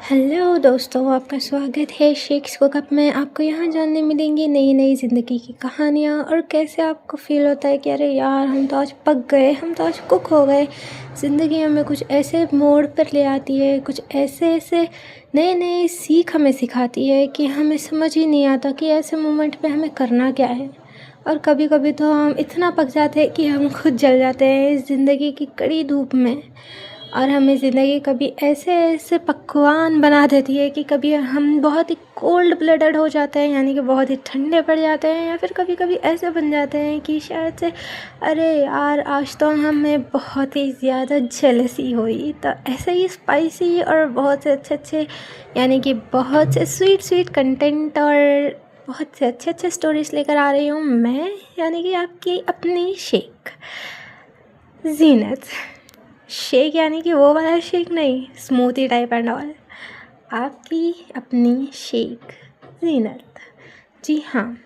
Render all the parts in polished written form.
Hello दोस्तों, आपका स्वागत है शेक्स कुकअप में। आपको यहाँ जानने मिलेंगी नई नई ज़िंदगी की कहानियाँ और कैसे आपको फ़ील होता है कि अरे यार, हम तो आज पक गए, हम तो आज कुक हो गए। ज़िंदगी हमें कुछ ऐसे मोड़ पर ले आती है, कुछ ऐसे ऐसे नए नए सीख हमें सिखाती है कि हमें समझ ही नहीं आता कि ऐसे मोमेंट पे हमें करना क्या है। और कभी कभी तो हम इतना पक जाते हैं कि हम खुद जल जाते हैं इस ज़िंदगी की कड़ी धूप में। और हमें ज़िंदगी कभी ऐसे ऐसे पकवान बना देती है कि कभी हम बहुत ही कोल्ड ब्लडेड हो जाते हैं, यानी कि बहुत ही ठंडे पड़ जाते हैं, या फिर कभी कभी ऐसे बन जाते हैं कि शायद से अरे यार, आज तो हमें बहुत ही ज़्यादा जेलसी हुई। तो ऐसे ही स्पाइसी और बहुत से अच्छे अच्छे, यानी कि बहुत से स्वीट स्वीट कंटेंट और बहुत से अच्छे अच्छे स्टोरीज लेकर आ रही हूँ मैं, यानी कि आपकी अपनी शेख जीनत। शेक यानी कि वो वाला शेक नहीं, स्मूथी टाइप एंड ऑल। आपकी अपनी शेक जीनत। जी हाँ,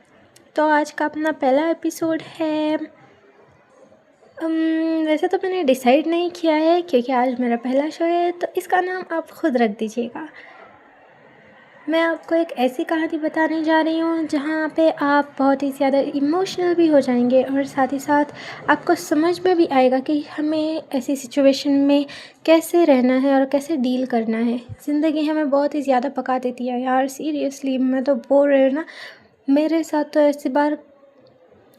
तो आज का अपना पहला एपिसोड है। वैसे तो मैंने डिसाइड नहीं किया है क्योंकि आज मेरा पहला शो है, तो इसका नाम आप खुद रख दीजिएगा। मैं आपको एक ऐसी कहानी बताने जा रही हूँ जहाँ पे आप बहुत ही ज़्यादा इमोशनल भी हो जाएंगे और साथ ही साथ आपको समझ में भी आएगा कि हमें ऐसी सिचुएशन में कैसे रहना है और कैसे डील करना है। ज़िंदगी हमें बहुत ही ज़्यादा पका देती है यार, सीरियसली। मैं तो बोल रही हूँ ना, मेरे साथ तो ऐसी बार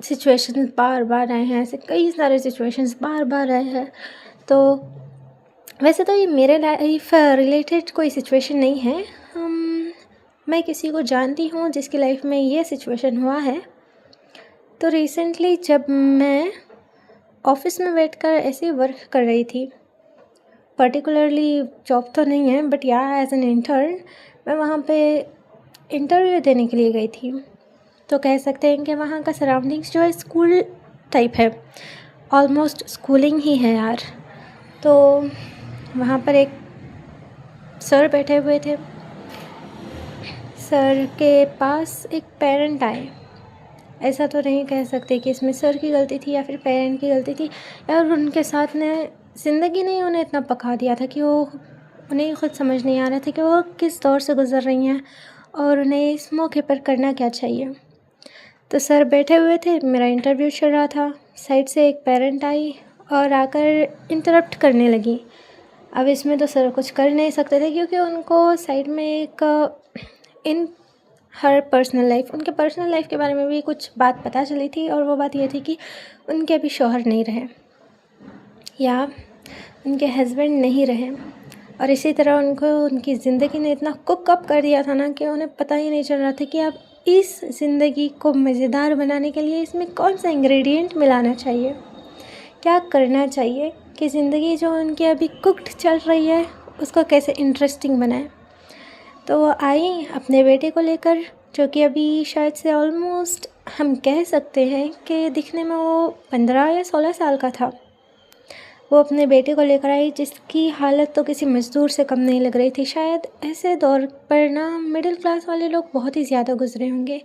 सिचुएशंस बार बार आए हैं, ऐसे कई सारे सिचुएशंस बार बार आए हैं। तो वैसे तो ये मेरे लाइफ रिलेटेड कोई सिचुएशन नहीं है। मैं किसी को जानती हूँ जिसकी लाइफ में ये सिचुएशन हुआ है। तो रिसेंटली जब मैं ऑफिस में बैठकर ऐसे वर्क कर रही थी, पर्टिकुलरली जॉब तो नहीं है बट या एज एन इंटर्न, मैं वहाँ पे इंटरव्यू देने के लिए गई थी। तो कह सकते हैं कि वहाँ का सराउंडिंग्स जो है स्कूल टाइप है, ऑलमोस्ट स्कूलिंग ही है यार। तो वहाँ पर एक सर बैठे हुए थे। सर के पास एक पेरेंट आए। ऐसा तो नहीं कह सकते कि इसमें सर की गलती थी या फिर पेरेंट की गलती थी, या उनके साथ ने ज़िंदगी ने उन्हें इतना पका दिया था कि वो उन्हें खुद समझ नहीं आ रहा था कि वो किस दौर से गुज़र रही हैं और उन्हें इस मौके पर करना क्या चाहिए। तो सर बैठे हुए थे, मेरा इंटरव्यू चल रहा था। साइड से एक पेरेंट आई और आकर इंटरप्ट करने लगी। अब इसमें तो सर कुछ कर नहीं सकते थे क्योंकि उनको साइड में एक इन हर पर्सनल लाइफ, उनके पर्सनल लाइफ के बारे में भी कुछ बात पता चली थी, और वो बात ये थी कि उनके अभी शौहर नहीं रहे या उनके हस्बैंड नहीं रहे। और इसी तरह उनको उनकी ज़िंदगी ने इतना कुक अप कर दिया था ना कि उन्हें पता ही नहीं चल रहा था कि अब इस ज़िंदगी को मज़ेदार बनाने के लिए इसमें कौन सा इंग्रेडिएंट मिलाना चाहिए, क्या करना चाहिए कि ज़िंदगी जो उनकी अभी कुक्ड चल रही है उसको कैसे इंटरेस्टिंग बनाए। तो वो आई अपने बेटे को लेकर, जो कि अभी शायद से ऑलमोस्ट हम कह सकते हैं कि दिखने में वो 15 या 16 साल का था। वो अपने बेटे को लेकर आई जिसकी हालत तो किसी मज़दूर से कम नहीं लग रही थी। शायद ऐसे दौर पर ना मिडिल क्लास वाले लोग बहुत ही ज़्यादा गुजरे होंगे।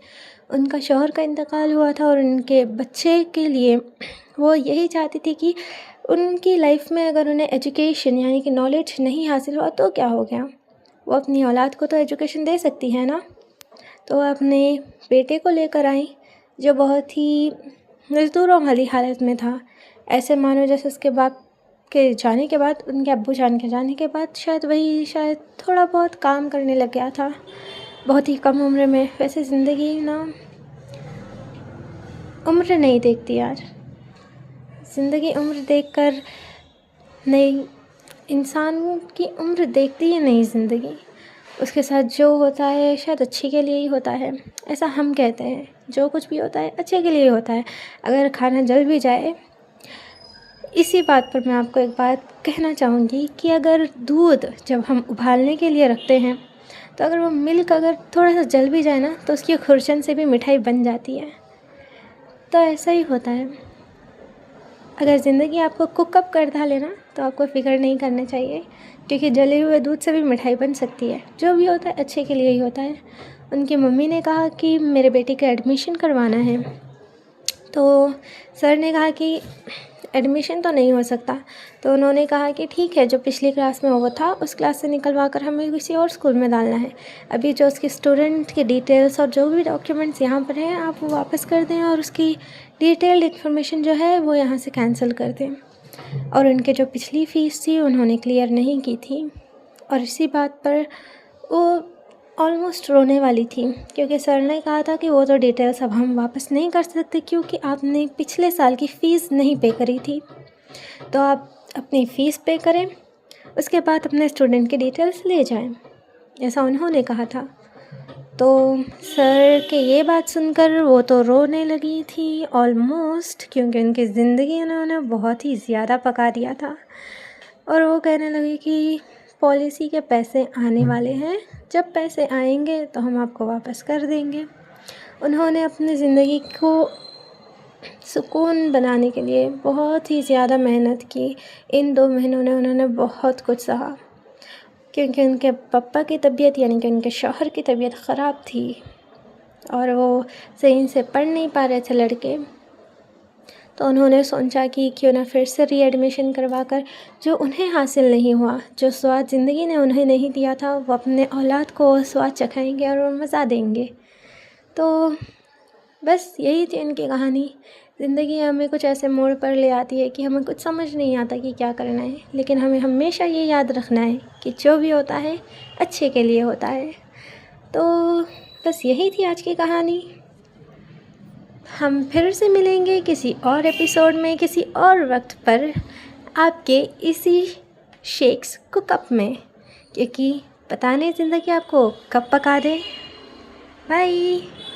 उनका शौहर का इंतकाल हुआ था और उनके बच्चे के लिए वो यही चाहती थी कि उनकी लाइफ में अगर उन्हें एजुकेशन यानी कि नॉलेज नहीं हासिल हुआ तो क्या हो गया, वो अपनी औलाद को तो एजुकेशन दे सकती है ना। तो वह अपने बेटे को लेकर आई जो बहुत ही मज़दूरों वाली हालत में था। ऐसे मानो जैसे उसके बाप के जाने के बाद, उनके अब्बू जान के जाने के बाद शायद थोड़ा बहुत काम करने लग गया था, बहुत ही कम उम्र में। वैसे ज़िंदगी ना उम्र नहीं देखती यार, ज़िंदगी उम्र देखकर नहीं, इंसान की उम्र देखती ही नहीं ज़िंदगी। उसके साथ जो होता है शायद अच्छे के लिए ही होता है, ऐसा हम कहते हैं। जो कुछ भी होता है अच्छे के लिए होता है। अगर खाना जल भी जाए, इसी बात पर मैं आपको एक बात कहना चाहूँगी कि अगर दूध जब हम उबालने के लिए रखते हैं तो अगर वो मिल्क अगर थोड़ा सा जल भी जाए ना तो उसकी खुरचन से भी मिठाई बन जाती है। तो ऐसा ही होता है। अगर ज़िंदगी आपको कुकअप कर डाले ना तो आपको फ़िक्र नहीं करना चाहिए, क्योंकि जले हुए दूध से भी मिठाई बन सकती है। जो भी होता है अच्छे के लिए ही होता है। उनकी मम्मी ने कहा कि मेरे बेटे का एडमिशन करवाना है। तो सर ने कहा कि एडमिशन तो नहीं हो सकता। तो उन्होंने कहा कि ठीक है, जो पिछली क्लास में वो था उस क्लास से निकलवा कर हमें किसी और स्कूल में डालना है। अभी जो उसकी स्टूडेंट की डिटेल्स और जो भी डॉक्यूमेंट्स यहाँ पर हैं आप वो वापस कर दें और उसकी डिटेल्ड इन्फॉर्मेशन जो है वो यहाँ से कैंसिल कर दें। और उनके जो पिछली फ़ीस थी उन्होंने क्लियर नहीं की थी। और इसी बात पर वो ऑलमोस्ट रोने वाली थी, क्योंकि सर ने कहा था कि वो तो डिटेल्स अब हम वापस नहीं कर सकते क्योंकि आपने पिछले साल की फ़ीस नहीं पे करी थी। तो आप अपनी फ़ीस पे करें, उसके बाद अपने स्टूडेंट की डिटेल्स ले जाएं, ऐसा उन्होंने कहा था। तो सर के ये बात सुनकर वो तो रोने लगी थी ऑलमोस्ट, क्योंकि उनकी ज़िंदगी उन्होंने बहुत ही ज़्यादा पका दिया था। और वो कहने लगी कि पॉलिसी के पैसे आने वाले हैं, जब पैसे आएंगे तो हम आपको वापस कर देंगे। उन्होंने अपनी ज़िंदगी को सुकून बनाने के लिए बहुत ही ज़्यादा मेहनत की। इन 2 महीनों में उन्होंने बहुत कुछ सहा, क्योंकि उनके पापा की तबीयत यानी कि उनके शौहर की तबीयत ख़राब थी और वो सही से पढ़ नहीं पा रहे थे लड़के। तो उन्होंने सोचा कि क्यों ना फिर से रीएडमिशन करवा कर जो उन्हें हासिल नहीं हुआ, जो स्वाद ज़िंदगी ने उन्हें नहीं दिया था, वो अपने औलाद को स्वाद चखाएंगे और वो मज़ा देंगे। तो बस यही थी उनकी कहानी। ज़िंदगी हमें कुछ ऐसे मोड़ पर ले आती है कि हमें कुछ समझ नहीं आता कि क्या करना है, लेकिन हमें हमेशा ये याद रखना है कि जो भी होता है अच्छे के लिए होता है। तो बस यही थी आज की कहानी। हम फिर से मिलेंगे किसी और एपिसोड में, किसी और वक्त पर, आपके इसी शेक्स कुकअप में, क्योंकि पता नहीं ज़िंदगी आपको कब पका दे। बाय।